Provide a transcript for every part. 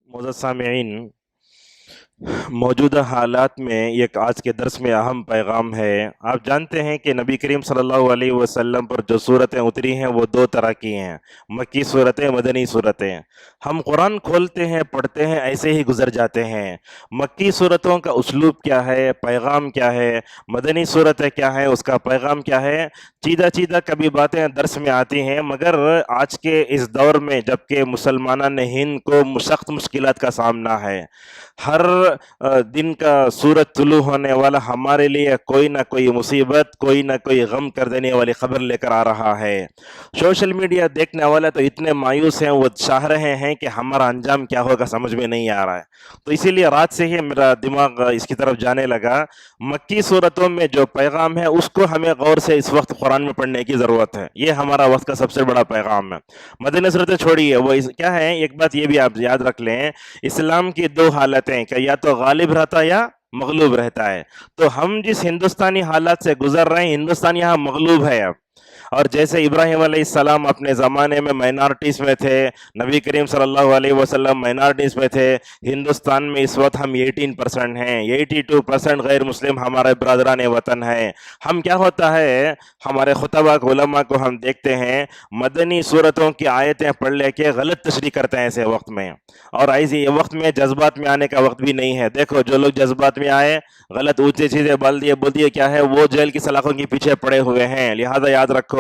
मोअज़्ज़ज़ सामिईन, मौजूदा हालात में एक आज के दर्स में अहम पैगाम है। आप जानते हैं कि नबी करीम सल्लल्लाहु अलैहि वसल्लम पर जो सूरतें उतरी हैं वो दो तरह की हैं, मक्की सूरतें, मदनी सूरतें। हम कुरान खोलते हैं, पढ़ते हैं, ऐसे ही गुजर जाते हैं। मक्की सूरतों का उसलूब क्या है, पैगाम क्या है, मदनी सूरतें क्या है, उसका पैगाम क्या है, चीदा चीदा कभी बातें दर्स में आती हैं। मगर आज के इस दौर में जबकि मुसलमानान हिंद को सख्त मुश्किलात का सामना है, हर दिन का सूरज तुलू होने वाला हमारे लिए कोई ना कोई मुसीबत, कोई ना कोई गम कर देने वाली खबर लेकर आ रहा है। सोशल मीडिया देखने वाले तो इतने मायूस हैं, वो चाह रहे हैं कि हमारा अंजाम क्या होगा समझ में नहीं आ रहा है। तो इसीलिए रात से ही मेरा दिमाग इसकी तरफ जाने लगा। मक्की सूरतों में जो पैगाम है उसको हमें गौर से इस वक्त कुरान में पढ़ने की ज़रूरत है। ये हमारा वक्त का सबसे बड़ा पैगाम है। मदनी सूरतें छोड़िए, वो क्या है, एक बात ये भी आप याद रख लें, इस्लाम की दो हालतें, कि या तो गालिब रहता या मगलूब रहता है। तो हम जिस हिंदुस्तानी हालात से गुजर रहे हैं, हिंदुस्तान यहाँ मगलूब है अब। और जैसे इब्राहिम अलैहिस्सलाम अपने ज़माने में माइनॉरिटीज़ में थे, नबी करीम सल्लल्लाहु अलैहि वसल्लम माइनॉरिटीज़ में थे, हिंदुस्तान में इस वक्त हम 18% हैं, 82% गैर मुस्लिम हमारे बरदरान वतन हैं। हम क्या होता है, हमारे खुतबा को, उलमा को हम देखते हैं मदनी सूरतों की आयतें पढ़ लेके गलत तशरीह करते हैं ऐसे वक्त में। और ऐसे वक्त में जज्बात में आने का वक्त भी नहीं है। देखो जो लोग जज्बात में आए, गलत ऊंची चीज़ें बोल दिए, क्या है, वो जेल की सलाखों के पीछे पड़े हुए हैं। लिहाजा याद रखो,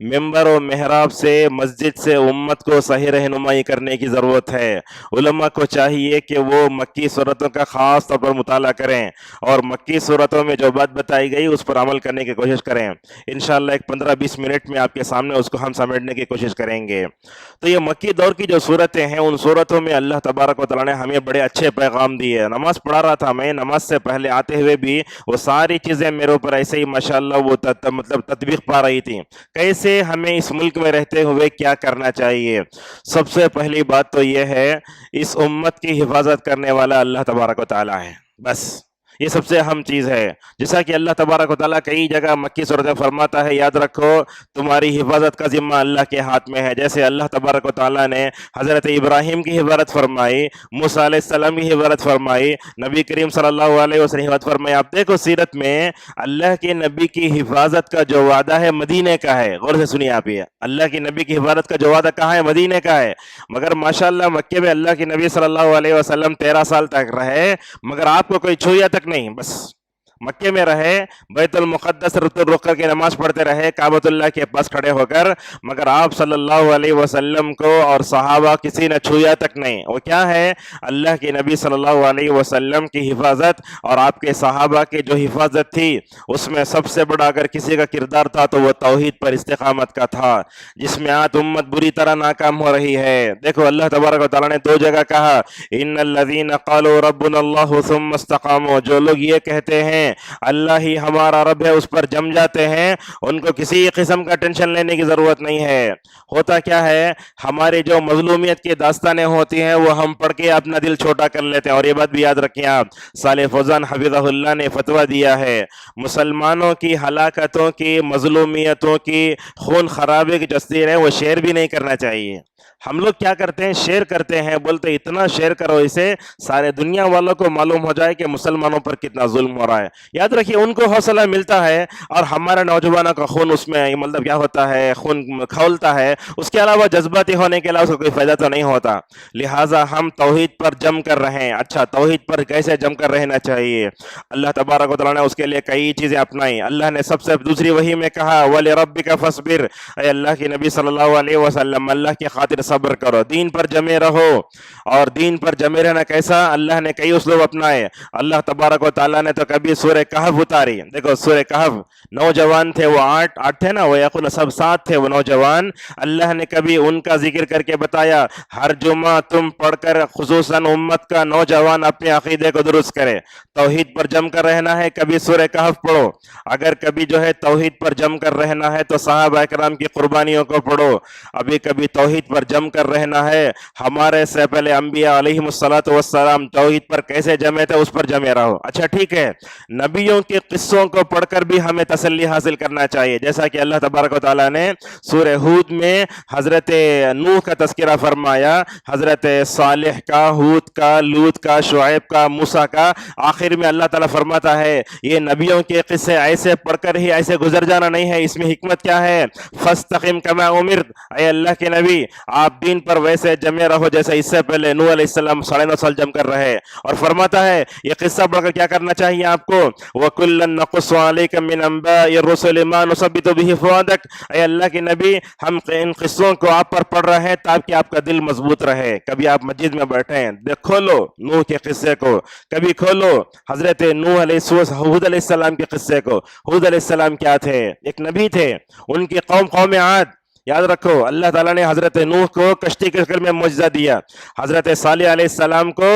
मिंबर और मेहराब से, मस्जिद से उम्मत को सही रहनुमाई करने की ज़रूरत है। उलमा को चाहिए कि वो मक्की सूरतों का ख़ास तौर पर मुताला करें और मक्की सूरतों में जो बात बताई गई उस पर अमल करने की कोशिश करें। इंशाअल्लाह एक 15-20 मिनट में आपके सामने उसको हम समेटने की कोशिश करेंगे। तो ये मक्की दौर की जो सूरतें हैं, उन सूरतों में अल्लाह तबारक व तआला ने हमें बड़े अच्छे पैगाम दिए। नमाज़ पढ़ा रहा था मैं, नमाज से पहले आते हुए भी वो सारी चीज़ें मेरे ऊपर ऐसे ही माशाअल्लाह वो मतलब तत्बीक पा रही थी। कैसे हमें इस मुल्क में रहते हुए क्या करना चाहिए। सबसे पहली बात तो यह है, इस उम्मत की हिफाजत करने वाला अल्लाह तबारक व तआला है, बस ये सबसे अहम चीज़ है। जैसा कि अल्लाह तबारक व तआला कई जगह मक्की सूरत में फरमाता है, याद रखो तुम्हारी हिफाजत का जिम्मा अल्लाह के हाथ में है। जैसे अल्लाह तबारक व तआला ने हज़रत इब्राहिम की हिफाजत फरमाई, मूसा अलैहिस्सलाम की हिफाजत फरमाई, नबी करीम सल्लल्लाहु अलैहि वसल्लम की हिफाजत फरमाई। आप देखो सीरत में अल्लाह के नबी की हिफाजत का जो वादा है मदीने का है। गौर से सुनिए आप, ये अल्लाह के नबी की हिफाजत का जो वादा कहाँ है, मदीने का है। मगर माशाअल्लाह मक्के में अल्लाह के नबी सल्लल्लाहु अलैहि वसल्लम 13 साल तक रहे, मगर आपको कोई छुआ तक नहीं, बस मक्के में रहे, बैतुल मुक़द्दस रुक करके नमाज पढ़ते रहे, काबतुल्लाह के पास खड़े होकर, मगर आप सल्लल्लाहु अलैहि वसल्लम को और सहाबा किसी ने छुआ तक नहीं। वो क्या है, अल्लाह के नबी सल्लल्लाहु अलैहि वसल्लम की हिफाजत और आपके सहाबा की जो हिफाजत थी, उसमें सबसे बड़ा अगर किसी का किरदार था तो वो तौहीद पर इस्तिकामत का था, जिसमें आज उम्मत बुरी तरह नाकाम हो रही है। देखो अल्लाह तबारक व तआला ने दो जगह कहा, इन्नल्लज़ीना क़ालू रब्बुनल्लाहु सुम्मा इस्तक़ामू, जो लोग ये कहते हैं अल्लाह ही हमारा रब है, उस पर जम जाते हैं, उनको किसी किस्म का टेंशन लेने की ज़रूरत नहीं है। होता क्या है, हमारी जो मजलूमियत की दास्तानें होती हैं वो हम पढ़ के अपना दिल छोटा कर लेते हैं। और ये बात भी याद रखें आप, साले फौजान हफिज़हुल्लाह ने फतवा दिया है, मुसलमानों की हलाकतों की, मजलूमियतों की, खून खराबे की तस्दीर है, वो शेयर भी नहीं करना चाहिए। हम लोग क्या करते हैं, शेयर करते हैं, बोलते इतना शेयर करो इसे सारे दुनिया वालों को मालूम हो जाए कि मुसलमानों पर कितना जुल्म हो रहा है। याद रखिए उनको हौसला मिलता है और हमारे नौजवानों का खून उसमें मतलब क्या होता है, खून खौलता है। उसके अलावा जज्बाती होने के अलावा उसका कोई फायदा तो नहीं होता। लिहाजा हम तौहीद पर जम कर रहे हैं। अच्छा, तौहीद पर कैसे जम कर रहना चाहिए, अल्लाह तबारक व तआला ने उसके लिए कई चीज़ें अपनाई। अल्लाह ने सबसे दूसरी वही में कहा, वली रब्बिका फस्बिर, अल्लाह के नबी सल्लल्लाहु अलैहि वसल्लम अल्लाह की खातिर सब्र करो, दीन पर जमे रहो। और दीन पर जमे रहना कैसा, अल्लाह ने कई उसलूब अपनाए। अल्लाह तबारक व तआला ने तो कभी सूरह कहफ उतारी। देखो सूरह कहफ, नौजवान थे वो आठ थे ना, वो यकुन सब 7 थे वो नौजवान। अल्लाह ने कभी उनका जिक्र करके बताया, हर जुमा तुम पढ़कर खुसूसन उम्मत का नौजवान अपने अकीदे को दुरुस्त करे, तौहीद पर जम कर रहना है, कभी सूरह कहफ पढ़ो। अगर कभी जो है तौहीद पर जम कर रहना है तो सहाबा इकराम की कुर्बानियों को पढ़ो। अभी कभी तौहीद पर जम जम कर रहना है। हमारे से पहले अंबिया अलैहिमुस्सलातु वस्सलाम तौहीद पर कैसे जमे थे उस पर जमे रहो। अच्छा ठीक है, नबियों के किस्सों को पढ़कर भी हमें तसल्ली हासिल करना चाहिए, जैसा कि अल्लाह तबारक व तआला ने सूरह हूद में हजरत नूह का तस्करा फरमाया, हजरत सालेह का, हूद का, लूत का, शुआइब का, मूसा का। आखिर में अल्लाह ताला फरमाता है ये नबियों के किस्से ऐसे पढ़कर ही ऐसे गुजर जाना नहीं है, इसमें हिकमत क्या है, फस्तकिम कमा उमिर, ऐ अल्लाह के नबी आप दीन पर वैसे जमे रहो जैसे इससे पहले नूह अलैहिस्सलाम 9.5 साल जम कर रहे। और फरमाता है ये किस्सा पढ़कर क्या करना चाहिए आपको, वकुल्लन नक़ुस्सु अलैका मिन अंबाइ रुसुलि मा नुसब्बितु बिही फुआदक, ऐ अल्लाह के नबी हम इन किस्सों को आप पर पढ़ रहे हैं ताकि आपका दिल मजबूत रहे। कभी आप मस्जिद में बैठे हैं, देख खोलो नूह के किस्से को, कभी खोलो हजरत हूद अलैहिस्सलाम के किस्से को। हूद अलैहिस्सलाम क्या थे, एक नबी थे, उनकी कौम आद। याद रखो अल्लाह ताला ने हजरत नूह को कश्ती की शक्ल में मुआजिजा दिया, हजरत सालेह अलैहिस्सलाम को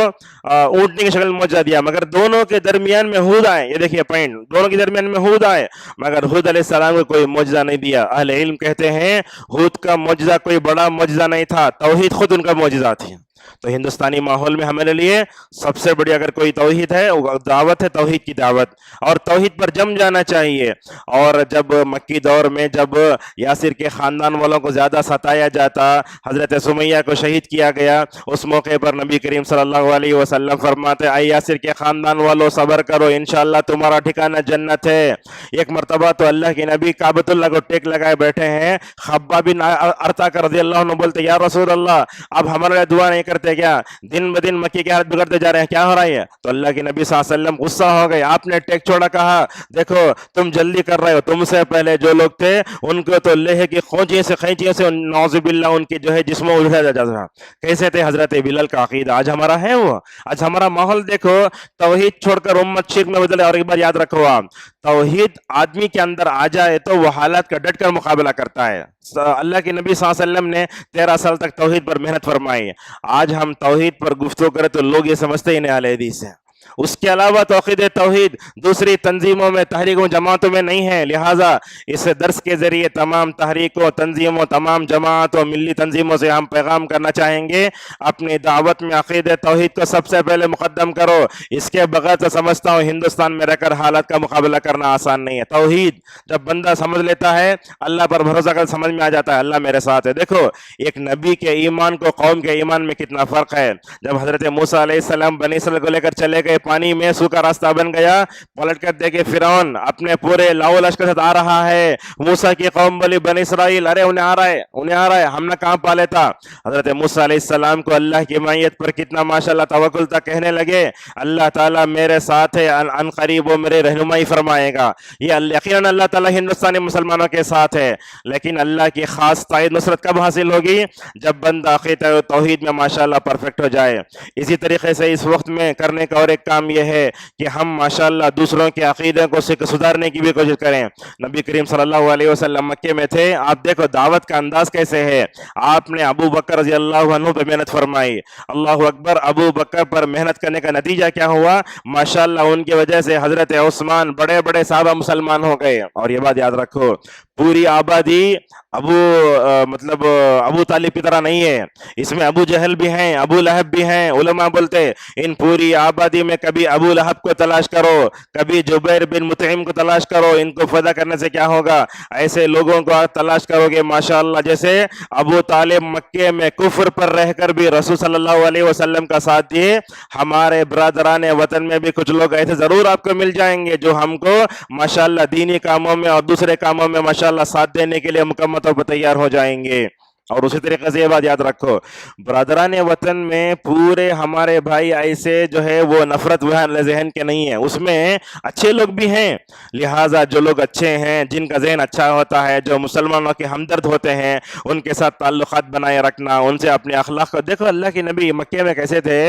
ऊंटनी की शक्ल में मुआजिजा दिया, मगर दोनों के दरमियान में हूद आए। ये देखिए पॉइंट, दोनों के दरमियान में हूद आए मगर हूद अलैहिस्सलाम को कोई मुआजिजा नहीं दिया। अहले इल्म कहते हैं हूद का मुआजिजा कोई बड़ा मुआजिजा नहीं था, तौहीद खुद उनका मुआजिजा थी। तो हिंदुस्तानी माहौल में हमारे लिए सबसे बड़ी अगर कोई तौहीद है, दावत है तौहीद की दावत, और तौहीद पर जम जाना चाहिए। और जब मक्की दौर में जब यासिर के ख़ानदान वालों को ज़्यादा सताया जाता, हज़रत सुमैया को शहीद किया गया, उस मौके पर नबी करीम सल्लल्लाहु अलैहि वसल्लम फरमाते ऐ यासिर के ख़ानदान वालों सब्र करो, इंशाअल्लाह तुम्हारा ठिकाना जन्नत है। एक मरतबा तो अल्लाह के नबी काबतुल्लाह को टेक लगाए बैठे हैं, खब्बाब बिन अरता रज़ियल्लाहु अन्हु बोलते या रसूल अल्लाह अब हमारे लिए दुआ नहीं करते क्या, दिन ब दिन मक्की के हालत बिगड़ते जा रहे हैं, क्या हो रहा है? तो अल्लाह के नबी सल्लल्लाहु अलैहि वसल्लम गुस्सा हो गए, आपने टेक छोड़ा, कहा देखो तुम जल्दी कर रहे हो, तुमसे पहले जो लोग थे उनको तो लेह की खैंचियों से नौजुबिल्लाह उनके जो है जिस्म उठाया जाता था। कैसे थे हजरत बिलाल का अकीदा, आज हमारा है वो? आज हमारा माहौल देखो, तौहीद छोड़कर उम्मत शिर्क में बदले। और एक बार याद रखो आप, तौहीद आदमी के अंदर आ जाए तो वो हालात का डटकर मुकाबला करता है। अल्लाह के नबी सल्लल्लाहु अलैहि वसल्लम ने 13 साल तक तौहीद पर मेहनत फरमाई। आज हम तौहीद पर गुफ्तगू करें तो लोग ये समझते ही नहीं अहले हदीस है। उसके अलावा तौहीद तौहीद दूसरी तंजीमों में, तहरीकों, जमातों में नहीं है। लिहाजा इस दर्स के जरिए तमाम तहरीकों, तंजीमों, तमाम जमातों, मिली तंजीमों से हम पैगाम करना चाहेंगे अपनी दावत में अकीदे तौहीद को सबसे पहले मुकद्दम करो। इसके बगैर तो समझता हूँ हिंदुस्तान में रहकर हालात का मुकाबला करना आसान नहीं है। तौहीद जब बंदा समझ लेता है, अल्लाह पर भरोसा कर, समझ में आ जाता है अल्लाह मेरे साथ है। देखो एक नबी के ईमान को कौम के ईमान में कितना फर्क है। जब हजरत मूसा अलैहिस्सलाम बनी इस्राइल को लेकर चले गए, पानी में सूखा रास्ता बन गया, पलट कर देखे फिरौन अपने पूरे लाओ लश्कर के साथ आ रहा है। मूसा की कौम बोली बनी इस्राइल अरे उन्हें आ रहा है, हमने कहां पाले था। हजरत मूसा अलैहिस्सलाम को अल्लाह की मायत पर कितना माशाल्लाह तवक्कुल था, कहने लगे अल्लाह ताला मेरे साथ है, अन करीब वो मेरे रहनुमाई फरमाएगा। ये यकीनन अल्लाह ताला हिंदुस्तानी मुसलमानों के साथ है, लेकिन अल्लाह की खास ताईद नुसरत कब हासिल होगी? जब बंदा अक़ीदा तौहीद में माशाल्लाह परफेक्ट हो जाए। इसी तरीके से इस वक्त में करने का और एक काम यह है कि हम माशाल्लाह दूसरों के अकीदे को सुधारने की भी कोशिश करें। नबी करीम सल्लल्लाहु अलैहि वसल्लम मक्के में थे, आप देखो दावत का अंदाज कैसे है। आपने अबू बकर रज़ी अल्लाह अन्हु पे मेहनत फरमाई, अल्लाह अकबर। अबू बकर पर मेहनत करने का नतीजा क्या हुआ? माशाल्लाह उनकी वजह से हजरत उस्मान बड़े बड़े साहबा मुसलमान हो गए। और ये बात याद रखो, पूरी आबादी अबू तालिब की तरह नहीं है, इसमें अबू जहल भी हैं, अबू लहब भी हैं। उलमा बोलते इन पूरी आबादी में कभी अबू लहब को तलाश करो, कभी जुबैर बिन मुतइम को तलाश करो, इनको फदा करने से क्या होगा? ऐसे लोगों को तलाश करोगे माशाअल्लाह, जैसे अबू तालिब मक्के में कुफ्र पर रहकर भी रसूल सल्लल्लाहु अलैहि वसल्लम का साथ दिए। हमारे बरादरान वतन में भी कुछ लोग ऐसे जरूर आपको मिल जाएंगे जो हमको माशाअल्लाह दीनी कामों में और दूसरे कामों में माशाअल्लाह साथ देने के लिए मुकम्मल तौर पर तैयार हो जाएंगे। और उसी तरीके से ये बात याद रखो, बरादरान वतन में पूरे हमारे भाई ऐसे जो है वो नफरत जहन के नहीं है, उसमें अच्छे लोग भी हैं। लिहाजा जो लोग अच्छे हैं, जिनका जहन अच्छा होता है, जो मुसलमानों के हमदर्द होते हैं, उनके साथ ताल्लुकात बनाए रखना, उनसे अपने अखलाक को देखो। अल्लाह के नबी मक्के में कैसे थे?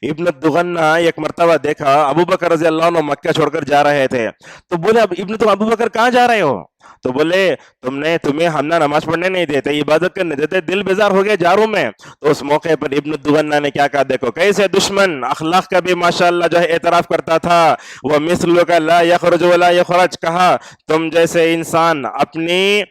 इब्न दुगन्ना एक मरतबा देखा अबू बकर रज़ी अल्लाह अन्हु मक्का छोड़कर जा रहे थे, तो बोले अब इब्न तुम अबू बकर कहाँ जा रहे हो? تو بولے تمہیں ہم نہ نماز پڑھنے نہیں دیتے, عبادت کرنے دیتے, دل بیزار ہو گیا جا رہا ہوں میں. تو اس موقع پر ابن دغنہ نے کیا کہا, دیکھو کیسے دشمن اخلاق کا بھی ماشاءاللہ جو ہے اعتراف کرتا تھا. وہ مثل کا لا یخرج ولا یخرج, کہا تم جیسے انسان اپنے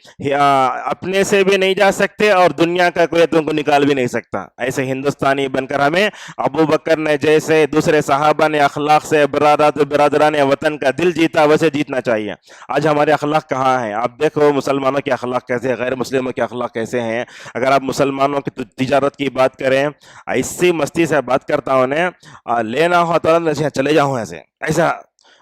سے بھی نہیں جا سکتے اور دنیا کا کوئی تم کو نکال بھی نہیں سکتا. ایسے ہندوستانی بن کر ہمیں ابو بکر نے جیسے دوسرے صحابہ نے اخلاق سے برادران وطن کا دل جیتا, ویسے جیتنا چاہیے. آج ہمارے اخلاق کہاں ہیں؟ آپ دیکھو مسلمانوں کے اخلاق کیسے ہیں, غیر مسلموں کے اخلاق کیسے ہیں. اگر آپ مسلمانوں کی تجارت کی بات کریں, ایسی مستی سے بات کرتا ہوں نے, لینا ہو تو چلے جاؤں ایسا.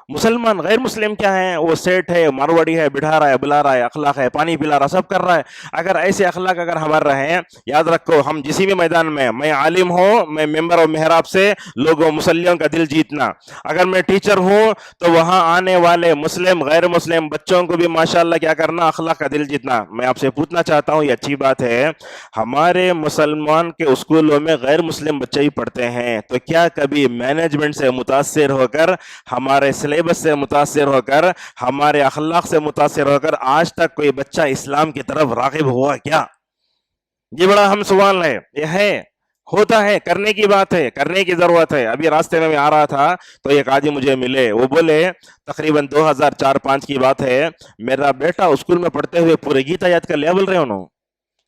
مسلمان غیر مسلم کیا ہیں, وہ سیٹ ہے, مارواڑی ہے, بٹھا رہا ہے, بلا رہا ہے, اخلاق ہے, پانی پلا رہا, سب کر رہا ہے. اگر ایسے اخلاق اگر ہمارے رہے, یاد رکھو ہم جسی بھی میدان میں عالم ہوں, میں ممبر و محراب سے لوگوں مسلموں کا دل جیتنا. اگر میں ٹیچر ہوں تو وہاں آنے والے مسلم غیر مسلم بچوں کو بھی ماشاءاللہ کیا کرنا, اخلاق کا دل جیتنا. میں آپ سے پوچھنا چاہتا ہوں, یہ اچھی بات ہے, ہمارے مسلمان کے اسکولوں میں غیر مسلم بچے ہی پڑھتے ہیں, تو کیا کبھی مینجمنٹ سے متاثر ہو کر, ہمارے سلیبس سے متاثر ہو کر, ہمارے اخلاق سے متاثر ہو کر آج تک کوئی بچہ اسلام کی طرف راغب ہوا کیا؟ یہ بڑا اہم سوال ہے. یہ ہے, ہوتا ہے, کرنے کی بات ہے, کرنے کی ضرورت ہے. ابھی راستے میں آ رہا تھا تو ایک آدمی مجھے ملے, وہ بولے تقریباً 2004-05 کی بات ہے, میرا بیٹا اسکول میں پڑھتے ہوئے پورے گیتا یاد کر لیا بول رہے انہوں.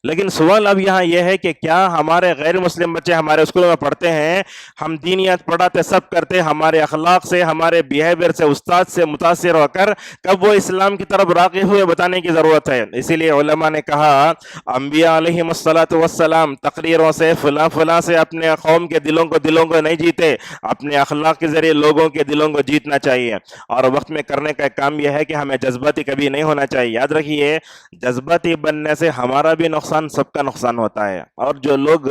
لیکن سوال اب یہاں یہ ہے کہ کیا ہمارے غیر مسلم بچے ہمارے اسکولوں میں پڑھتے ہیں, ہم دینیات پڑھاتے, سب کرتے, ہمارے اخلاق سے, ہمارے بیہیویئر سے, استاد سے متاثر ہو کر کب وہ اسلام کی طرف راغب ہوئے, بتانے کی ضرورت ہے. اسی لیے علماء نے کہا, انبیاء علیہم الصلاۃ والسلام تقریروں سے, فلاں سے اپنے قوم کے دلوں کو نہیں جیتے, اپنے اخلاق کے ذریعے لوگوں کے دلوں کو جیتنا چاہیے. اور وقت میں کرنے کا کام یہ ہے کہ ہمیں جذباتی کبھی نہیں ہونا چاہیے. یاد رکھیے, جذباتی بننے سے ہمارا بھی نقصان, سب کا نقصان ہوتا ہے. اور جو لوگ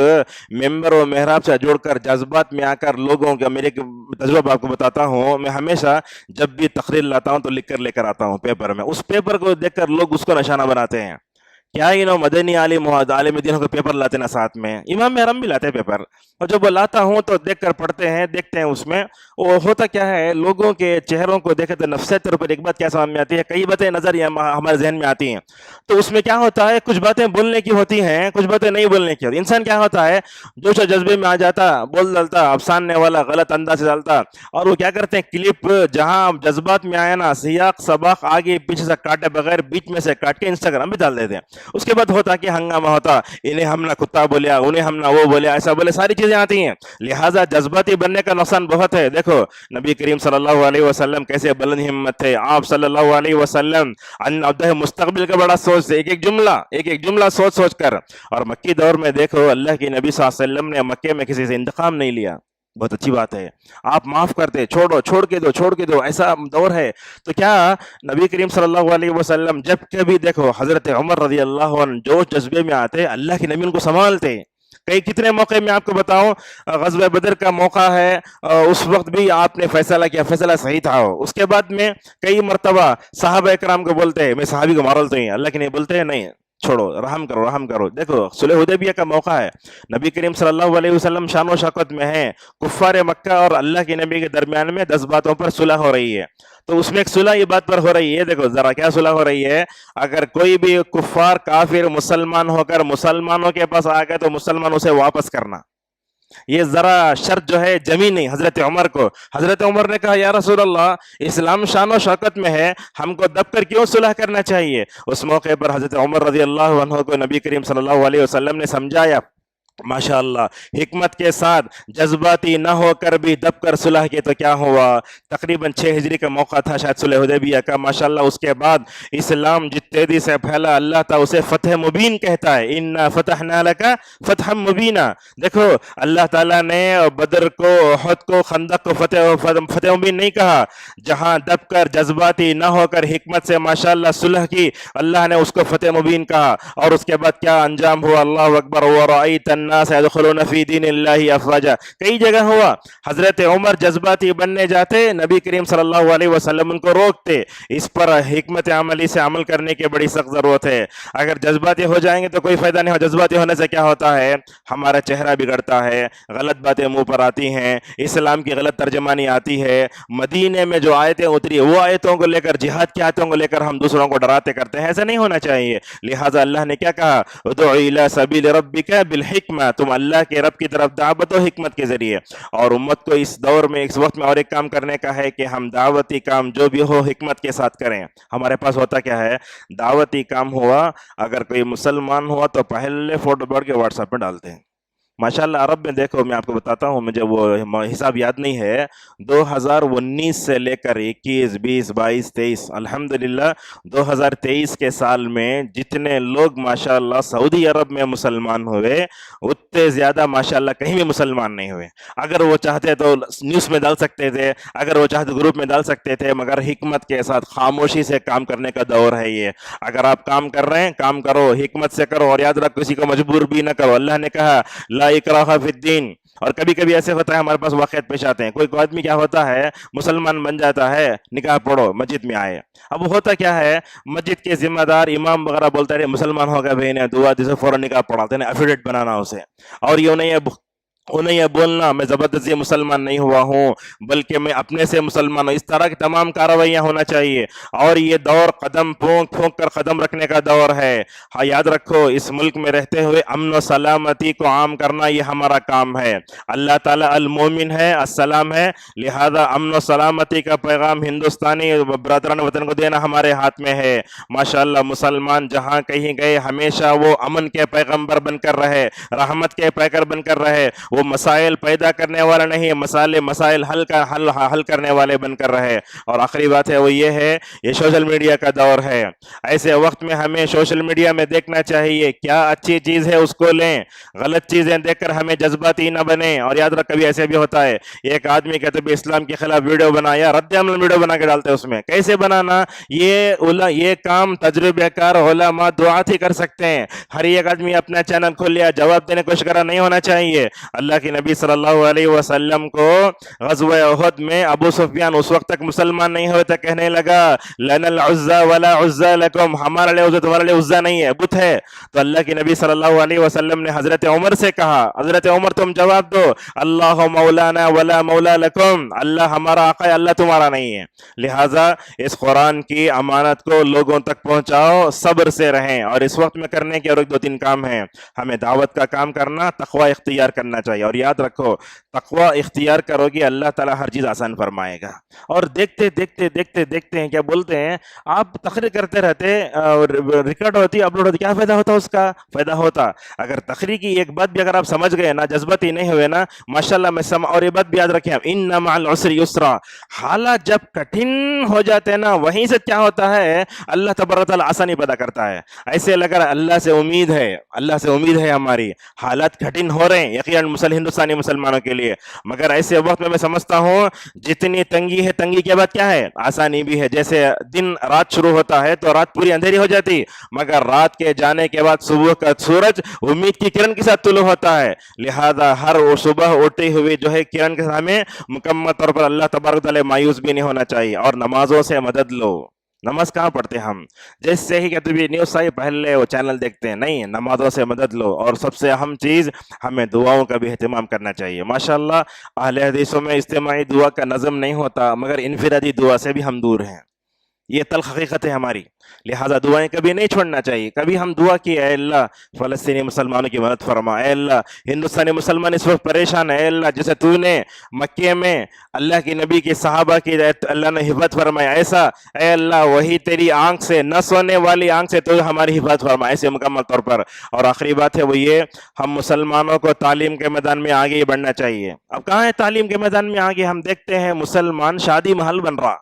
ممبر و محراب سے جوڑ کر جذبات میں آ کر لوگوں کا, میرے تجربہ آپ کو بتاتا ہوں, میں ہمیشہ جب بھی تقریر لاتا ہوں تو لکھ کر لے کر آتا ہوں پیپر میں. اس پیپر کو دیکھ کر لوگ اس کو نشانہ بناتے ہیں. کیا مدنی عالم دینوں کے پیپر لاتے نا ساتھ میں, امام محرم بھی لاتے پیپر, اور جب وہ لاتا ہوں تو دیکھ کر پڑھتے ہیں, دیکھتے ہیں اس میں وہ ہوتا کیا ہے. لوگوں کے چہروں کو دیکھے تو نفسیت طور پر ایک بات کیا سمجھ میں آتی ہے, کئی باتیں نظر ہمارے ذہن میں آتی ہیں. تو اس میں کیا ہوتا ہے, کچھ باتیں بولنے کی ہوتی ہیں, کچھ باتیں نہیں بولنے کی ہوتی. انسان کیا ہوتا ہے, جوش و جذبے میں آ جاتا, بول ڈالتا, افسانے والا غلط انداز سے ڈالتا. اور وہ کیا کرتے ہیں, کلپ جہاں جذبات میں آیا نا, سیاق سباق آگے پیچھے سے کاٹے بغیر بیچ میں سے کاٹ کے انسٹاگرام پہ ڈال دیتے ہیں. اس کے بعد ہوتا کہ ہنگامہ ہوتا, انہیں ہم نے کتا بولیا, انہیں ہم نے وہ بولیا, ایسا بولے, ساری چیزیں آتی ہیں. لہٰذا جذباتی بننے کا نقصان بہت ہے. دیکھو نبی کریم صلی اللہ علیہ وسلم کیسے بلند ہمت تھے. آپ صلی اللہ علیہ وسلم مستقبل کا بڑا سوچ سے, ایک ایک جملہ سوچ کر. اور مکی دور میں دیکھو, اللہ کے نبی صلی اللہ علیہ وسلم نے مکے میں کسی سے انتقام نہیں لیا. بہت اچھی بات ہے, آپ معاف کرتے, چھوڑ کے دو, ایسا دور ہے. تو کیا نبی کریم صلی اللہ علیہ وسلم جب کبھی دیکھو حضرت عمر رضی اللہ عنہ جو جذبے میں آتے, اللہ کے نبی ان کو سنبھالتے. کتنے موقع میں آپ کو بتاؤں, غزوہ بدر کا موقع ہے, اس وقت بھی آپ نے فیصلہ کیا, فیصلہ صحیح تھا. اس کے بعد میں کئی مرتبہ صحابہ اکرام کو بولتے ہیں, میں صحابی کو مارلتا ہوں, اللہ کے نہیں بولتے ہیں, نہیں چھوڑو, رحم کرو. دیکھو صلح حدیبیہ کا موقع ہے, نبی کریم صلی اللہ علیہ وسلم شان و شوکت میں ہیں, کفار مکہ اور اللہ کے نبی کے درمیان میں 10 باتوں پر صلح ہو رہی ہے. تو اس میں ایک صلح یہ بات پر ہو رہی ہے, دیکھو ذرا کیا صلح ہو رہی ہے. اگر کوئی بھی کفار کافر مسلمان ہو کر مسلمانوں کے پاس آ گئے تو مسلمان اسے واپس کرنا. یہ ذرا شرط جو ہے جمی نہیں حضرت عمر کو. حضرت عمر نے کہا, یا رسول اللہ, اسلام شان و شوکت میں ہے, ہم کو دب کر کیوں صلح کرنا چاہیے؟ اس موقع پر حضرت عمر رضی اللہ عنہ کو نبی کریم صلی اللہ علیہ وسلم نے سمجھایا, ماشاءاللہ حکمت کے ساتھ, جذباتی نہ ہو کر بھی دب کر صلح کے. تو کیا ہوا, تقریباً 6 ہجری کا موقع تھا شاید صلح حدیبیہ کا. ماشاءاللہ اس کے بعد اسلام جس تیزی سے پھیلا, اللہ تعالیٰ اسے فتح مبین کہتا ہے, انا فتحنا لک فتحا مبینا. دیکھو اللہ تعالیٰ نے بدر کو, احد کو, خندق کو فتح مبین نہیں کہا. جہاں دب کر جذباتی نہ ہو کر حکمت سے ماشاءاللہ صلح کی, اللہ نے اس کو فتح مبین کہا. اور اس کے بعد کیا انجام ہوا, اللہ اکبر, ورأیت अन्नास यदखुलून फी दीनिल्लाहि अफ़वाजा, कई जगह हुआ। हजरत उमर जज्बाती बनने जाते, नबी करीम सल्लल्लाहु अलैहि वसल्लम उनको रोकते। इस पर हिकमत अमली से अमल करने की बड़ी सख्त जरूरत है। अगर जज्बाती हो जाएंगे तो कोई फायदा नहीं हो। जज्बाती होने से क्या होता है, हमारा चेहरा बिगड़ता है, गलत बातें मुंह पर आती हैं, इस्लाम की गलत तर्जमानी आती है। मदीने में जो आयतें उतरी वो आयतों को लेकर, जिहाद की आयतों को लेकर हम दूसरों को डराते करते हैं, ऐसा नहीं होना चाहिए। लिहाजा अल्लाह ने क्या कहा, उदउ इला सबील रब्बिका बिल हिकमा, तुम अल्लाह के रब की तरफ दावत हो हिकमत के जरिए। और उम्मत को इस दौर में, इस वक्त में और एक काम करने का है कि हम दावती काम जो भी हो हिकमत के साथ करें। हमारे पास होता क्या है, दावती काम हुआ, अगर कोई मुसलमान हुआ तो पहले फोटो बढ़ के व्हाट्सएप में डालते हैं। माशाल्लाह अरब में देखो, मैं आपको बताता हूँ, मुझे वो हिसाब याद नहीं है, 2019 से लेकर 21, 20, 22, 23, अल्हम्दुलिल्लाह 2023 के साल में जितने लोग माशाल्लाह सऊदी अरब में मुसलमान हुए, उतने ज़्यादा माशाल्लाह कहीं भी मुसलमान नहीं हुए। अगर वो चाहते तो न्यूज़ में डाल सकते थे, अगर वो चाहते ग्रुप में डाल सकते थे, मगर हिकमत के साथ खामोशी से काम करने का दौर है ये। अगर आप काम कर रहे हैं, काम करो, हिकमत से करो, और याद रखो किसी को मजबूर भी ना करो। अल्लाह ने कहा ला इकराहा फिद्दीन। और कभी कभी ऐसे होता है, हमारे पास वाक़यात पेश आते हैं, कोई आदमी क्या होता है, मुसलमान बन जाता है, निकाह पढ़ो, मस्जिद में आए। अब होता क्या है, मस्जिद के जिम्मेदार इमाम वगैरह बोलते रहे मुसलमान हो गए भाई ने दुआ जैसे फौरन निकाह पढ़ाते हैं, एफिडेविट बनाना उसे, और ये उन्हें यह बोलना मैं ज़बरदस्ती मुसलमान नहीं हुआ हूँ, बल्कि मैं अपने से मुसलमान हूँ। इस तरह की तमाम कार्रवाइयाँ होना चाहिए। और ये दौर कदम फूंक फूंक कर कदम रखने का दौर है। हाँ, याद रखो, इस मुल्क में रहते हुए अमन और सलामती को आम करना ये हमारा काम है। अल्लाह ताला अल मोमिन है, अस्सलाम है, लिहाजा अमन और सलामती का पैगाम हिंदुस्तानी बरदरान वतन को देना हमारे हाथ में है। माशाअल्लाह मुसलमान जहाँ कहीं गए हमेशा वो अमन के पैगम्बर बनकर रहे, रहमत के पैकर बनकर रहे। वो मसाइल पैदा करने वाला नहीं है, मसाइल हल करने वाले बनकर रहे। और आखिरी बात है वो ये है, ये सोशल मीडिया का दौर है। ऐसे वक्त में हमें सोशल मीडिया में देखना चाहिए, क्या अच्छी चीज है उसको लें, गलत चीजें देखकर हमें जज्बाती न बने। और याद रख, कभी ऐसे भी होता है, एक आदमी कहते भी इस्लाम के खिलाफ वीडियो बनाया, रद्द अमल वीडियो बना के डालते हैं उसमें। कैसे बनाना, ये काम तजुर्बेकार उलमा दुआत ही कर सकते हैं। हर एक आदमी अपना चैनल खोल लिया, जवाब देने की कोशिश करा, नहीं होना चाहिए। अल्लाह के नबी सल्लल्लाहु अलैहि वसल्लम को ग़ज़वा उहद में अबू सुफियान उस वक्त तक मुसलमान नहीं हुए थे, कहने लगा लनल उज़्ज़ा वला उज़्ज़ा लकुम, हमारे लिए उज़्ज़ा तुम्हारे लिए उज़्ज़ा नहीं है, बुत है। तो अल्लाह के नबी सल्लल्लाहु अलैहि वसल्लम ने हजरत उमर से कहा, हजरत उमर तुम जवाब दो, अल्लाह मौलाना वला मौला लकुम, अल्लाह हमारा आका है, अल्लाह तुम्हारा नहीं है। लिहाजा इस कुरान की अमानत को लोगों तक पहुंचाओ, सब्र से रहें। और इस वक्त में करने के और एक दो तीन काम हैं, हमें दावत का काम करना, तकवा इख्तियार करना चाहिए। और याद रखो, तकवा इख्तियार करोगे अल्लाह ताला हर चीज आसान फरमाएगा। और देखते देखते देखते देखते हैं, क्या बोलते हैं, आप तकरीर करते रहते, रिकॉर्ड होती, अपलोड होती, क्या फायदा होता, उसका फायदा होता। अगर तकरीर की एक बात भी अगर आप समझ गए ना, जज्बाती नहीं हुए ना, माशाल्लाह में और ये बात भी याद रखें, इन्ना मअल उसरि युस्रा, हालात जब कठिन हो जाते हैं ना, वहीं से क्या होता है, अल्लाह तबारक व तआला आसानी पैदा करता है। ऐसे लगा अल्लाह से उम्मीद है, अल्लाह से उम्मीद है, हमारी हालात कठिन हो रहे हैं यकीनन हिंदुस्तानी मुसलमानों के लिए, मगर ऐसे वक्त में मैं समझता हूँ जितनी तंगी है, तंगी के बाद क्या है, आसानी भी है। जैसे दिन रात शुरू होता है तो रात पूरी अंधेरी हो जाती, मगर रात के जाने के बाद सुबह का सूरज उम्मीद की किरण के साथ तुलू होता है। लिहाजा हर सुबह उठते हुए जो है किरण के सामने मुकम्मल तौर पर अल्लाह तबारक व तआला मायूस भी नहीं होना चाहिए। और नमाजों से मदद लो। नमाज कहाँ पढ़ते हम, जैसे ही कहते भी न्यूज़ आई पहले वो चैनल देखते हैं, नहीं, नमाजों से मदद लो। और सबसे अहम चीज़, हमें दुआओं का भी एहतमाम करना चाहिए। माशाअल्लाह अहले हदीसों में इज्तिमाई दुआ का नज़म नहीं होता, मगर इनफिरादी दुआ से भी हम दूर हैं, ये तल्ख हकीकत है हमारी। लिहाजा दुआएं कभी नहीं छोड़ना चाहिए। कभी हम दुआ की, ऐ अल्लाह फ़लस्तीनी मुसलमानों की मदद फरमा, ऐ अल्लाह हिंदुस्तानी मुसलमान इस वक्त परेशान है, ऐ अल्लाह जैसे तूने मक्के में अल्लाह की नबी की सहाबा की अल्लाह ने हिफाजत फरमाया, ऐसा ऐ अल्लाह वही तेरी आंख से, न सोने वाली आंख से तो हमारी हिफाजत फरमा, ऐसे मुकम्मल तौर पर। और आखिरी बात है वो ये, हम मुसलमानों को तालीम के मैदान में आगे बढ़ना चाहिए। अब कहाँ है तालीम के मैदान में आगे, हम देखते हैं मुसलमान शादी महल बन रहा,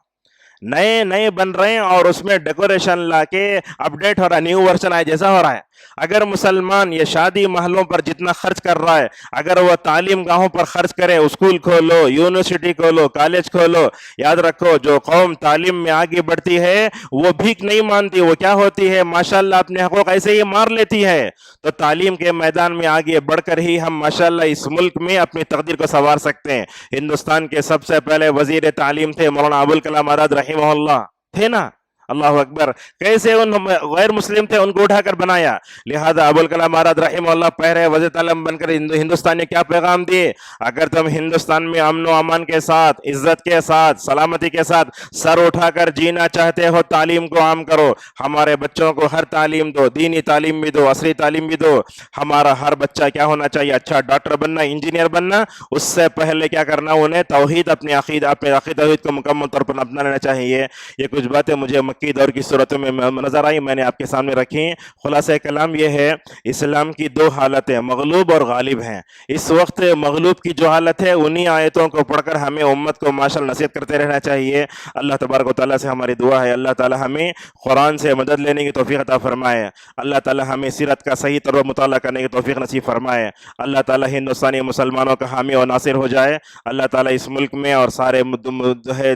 नए नए बन रहे हैं, और उसमें डेकोरेशन लाके अपडेट हो रहा है, न्यू वर्जन आए जैसा हो रहा है। اگر مسلمان یہ شادی محلوں پر جتنا خرچ کر رہا ہے اگر وہ تعلیم گاہوں پر خرچ کرے، اسکول کھولو، یونیورسٹی کھولو، کالج کھولو، یاد رکھو جو قوم تعلیم میں آگے بڑھتی ہے وہ بھیک نہیں مانتی، وہ کیا ہوتی ہے ماشاءاللہ اپنے حقوق ایسے ہی مار لیتی ہے۔ تو تعلیم کے میدان میں آگے بڑھ کر ہی ہم ماشاءاللہ اس ملک میں اپنی تقدیر کو سنوار سکتے ہیں۔ ہندوستان کے سب سے پہلے وزیر تعلیم تھے مولانا ابوالکلام آزاد رحمہ اللہ، تھے نا؟ اللہ اکبر، کیسے ان غیر مسلم تھے ان کو اٹھا کر بنایا۔ لہذا ابوالکلام آزاد رحمہ اللہ پہلے وزیر تعلیم بن کر ہندوستان نے کیا پیغام دیے؟ اگر تم ہندوستان میں امن و امان کے ساتھ، عزت کے ساتھ، سلامتی کے ساتھ سر اٹھا کر جینا چاہتے ہو تعلیم کو عام کرو، ہمارے بچوں کو ہر تعلیم دو، دینی تعلیم بھی دو، عصری تعلیم بھی دو۔ ہمارا ہر بچہ کیا ہونا چاہیے؟ اچھا ڈاکٹر بننا، انجینئر بننا، اس سے پہلے کیا کرنا؟ انہیں توحید، اپنے عقیدہ توحید کو مکمل طور پر اپنا لینا چاہیے۔ یہ کچھ باتیں مجھے مکی دور کی صورتوں میں نظر آئی، میں نے آپ کے سامنے رکھی۔ خلاصہ کلام یہ ہے، اسلام کی دو حالتیں مغلوب اور غالب ہیں۔ اس وقت مغلوب کی جو حالت ہے انہی آیتوں کو پڑھ کر ہمیں امت کو ماشاءاللہ نصیحت کرتے رہنا چاہیے۔ اللہ تبارک و تعالیٰ سے ہماری دعا ہے اللہ تعالیٰ ہمیں قرآن سے مدد لینے کی توفیق عطا فرمائے، اللہ تعالیٰ ہمیں سیرت کا صحیح طور پر مطالعہ کرنے کی توفیق نصیب فرمائے، اللہ تعالیٰ ہندوستانی مسلمانوں کا حامی و ناصر ہو جائے، اللہ تعالیٰ اس ملک میں اور سارے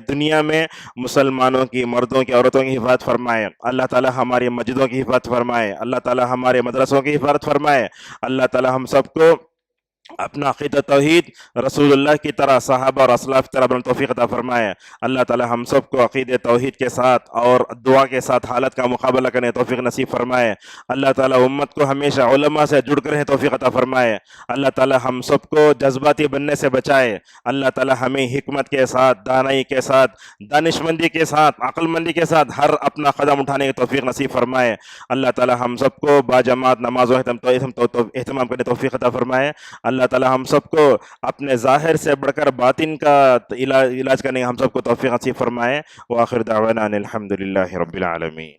دنیا میں مسلمانوں کی، مردوں کی، عورتوں کی حفاظت فرمائے، اللہ تعالیٰ ہماری مسجدوں کی حفاظت فرمائے، اللہ تعالیٰ ہمارے مدرسوں کی حفاظت فرمائے، اللہ تعالیٰ ہم سب کو اپنا عقیدہ توحید رسول اللہ کی طرح، صحابہ اور اسلاف کی طرح بن توفیق عطا فرمائے، اللہ تعالی ہم سب کو عقیدہ توحید کے ساتھ اور دعا کے ساتھ حالت کا مقابلہ کرنے توفیق نصیب فرمائے، اللہ تعالی امت کو ہمیشہ علماء سے جڑ کر توفیق عطا فرمائے، اللہ تعالی ہم سب کو جذباتی بننے سے بچائے، اللہ تعالی ہمیں حکمت کے ساتھ، دانائی کے ساتھ، دانشمندی کے ساتھ، عقل مندی کے ساتھ ہر اپنا قدم اٹھانے کی توفیق نصیب فرمائے، اللہ تعالی ہم سب کو باجماعت نمازوں اہتمام کرنے توفیق عطا فرمائے، اللہ تعالی ہم سب کو اپنے ظاہر سے بڑھ کر باطن کا علاج کرنے ہم سب کو توفیق نصیب فرمائے، وآخر دعوانا ان الحمد للہ رب العالمین۔